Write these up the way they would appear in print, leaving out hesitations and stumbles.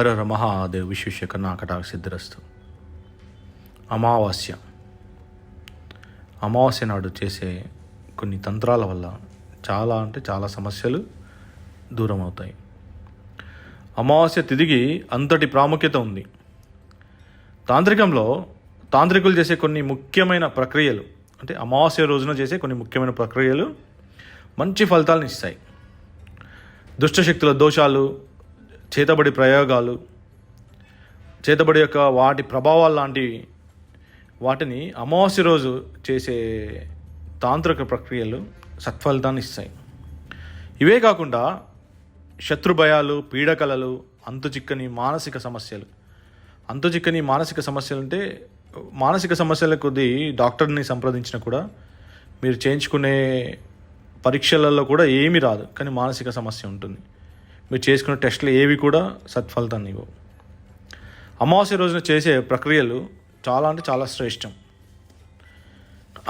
హర మహాదేవ్ విశ్వేశ్వర కర్ణాకటాక సిద్ధిరస్తు. అమావాస్య నాడు చేసే కొన్ని తంత్రాల వల్ల చాలా సమస్యలు దూరం అవుతాయి. అమావాస్య తిథికి అంతటి ప్రాముఖ్యత ఉంది. తాంత్రికులు చేసే కొన్ని ముఖ్యమైన ప్రక్రియలు, అంటే అమావాస్య రోజున చేసే కొన్ని ముఖ్యమైన ప్రక్రియలు మంచి ఫలితాలను ఇస్తాయి. దుష్టశక్తుల దోషాలు, చేతబడి ప్రయోగాలు, చేతబడి యొక్క వాటి ప్రభావాలు లాంటి వాటిని అమావాస్య రోజు చేసే తాంత్రిక ప్రక్రియలు సత్ఫలితాన్ని ఇస్తాయి. ఇవే కాకుండా శత్రు భయాలు, పీడకలలు, అంతుచిక్కని మానసిక సమస్యలు అంటే మానసిక సమస్యల కొద్దీ డాక్టర్ని సంప్రదించినా కూడా మీరు చేయించుకునే పరీక్షలలో కూడా ఏమీ రాదు, కానీ మానసిక సమస్య ఉంటుంది. మీరు చేసుకునే టెస్టులు ఏవి కూడా సత్ఫలితాన్ని ఇవ్వవు. అమావాస్య రోజున చేసే ప్రక్రియలు చాలా శ్రేష్టం.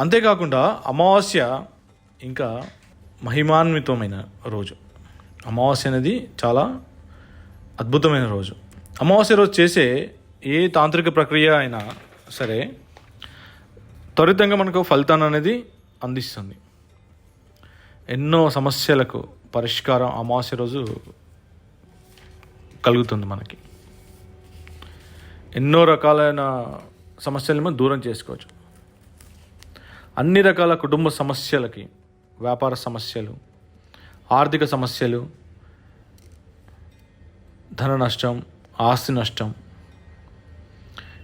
అంతేకాకుండా అమావాస్య ఇంకా మహిమాన్వితమైన రోజు. అమావాస్య అనేది చాలా అద్భుతమైన రోజు. అమావాస్య రోజు చేసే ఏ తాంత్రిక ప్రక్రియ అయినా సరే త్వరితంగా మనకు ఫలితాన్ని అనేది అందిస్తుంది. ఎన్నో సమస్యలకు పరిష్కారం అమావాస్య రోజు కలుగుతుంది. మనకి ఎన్నో రకాలైన సమస్యలను మనం దూరం చేసుకోవచ్చు. అన్ని రకాల కుటుంబ సమస్యలకి, వ్యాపార సమస్యలు, ఆర్థిక సమస్యలు, ధన నష్టం, ఆస్తి నష్టం,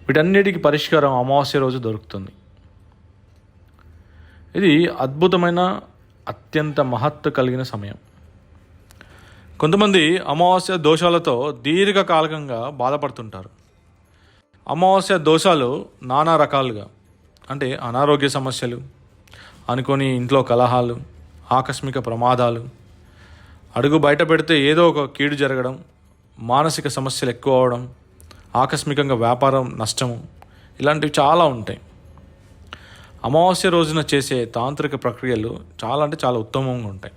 వీటన్నిటికీ పరిష్కారం అమావాస్య రోజు దొరుకుతుంది. ఇది అద్భుతమైన, అత్యంత మహత్వ కలిగిన సమయం. కొంతమంది అమావాస్య దోషాలతో దీర్ఘకాలికంగా బాధపడుతుంటారు. అమావాస్య దోషాలు నానా రకాలుగా, అంటే అనారోగ్య సమస్యలు, అనుకోని ఇంట్లో కలహాలు, ఆకస్మిక ప్రమాదాలు, అడుగు బయట పెడితే ఏదో ఒక కీడు జరగడం, మానసిక సమస్యలు ఎక్కువ అవడం, ఆకస్మికంగా వ్యాపారం నష్టము, ఇలాంటివి చాలా ఉంటాయి. అమావాస్య రోజున చేసే తాంత్రిక ప్రక్రియలు చాలా ఉత్తమంగా ఉంటాయి.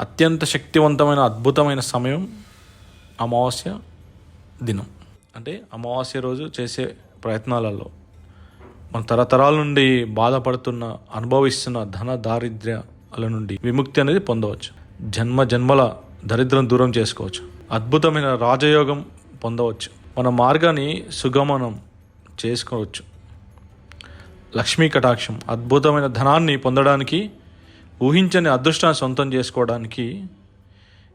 అత్యంత శక్తివంతమైన, అద్భుతమైన సమయం అమావాస్య దినం. అంటే అమావాస్య రోజు చేసే ప్రయత్నాలలో మన తరతరాల నుండి బాధపడుతున్న, అనుభవిస్తున్న ధన దారిద్ర్యాల నుండి విముక్తి అనేది పొందవచ్చు. జన్మల దరిద్రం దూరం చేసుకోవచ్చు. అద్భుతమైన రాజయోగం పొందవచ్చు. మన మార్గాన్ని సుగమనం చేసుకోవచ్చు. లక్ష్మీ కటాక్షం, అద్భుతమైన ధనాన్ని పొందడానికి, ఊహించని అదృష్టాన్ని సొంతం చేసుకోవడానికి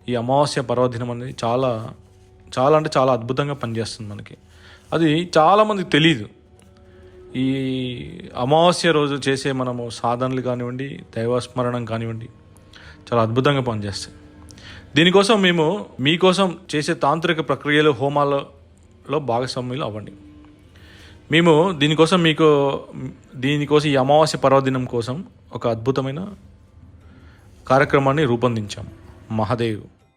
ఈ అమావాస్య పర్వదినం అనేది చాలా అద్భుతంగా పనిచేస్తుంది మనకి. అది చాలామందికి తెలియదు. ఈ అమావాస్య రోజు చేసే మనము సాధనలు కానివ్వండి, దైవస్మరణం కానివ్వండి, చాలా అద్భుతంగా పనిచేస్తాయి. దీనికోసం మేము మీకోసం చేసే తాంత్రిక ప్రక్రియలు, హోమాలలో భాగస్వాములు అవ్వండి. మేము దీనికోసం ఈ అమావాస్య పర్వదినం కోసం ఒక అద్భుతమైన కార్యక్రమాన్ని రూపొందించాం. మహాదేవ్.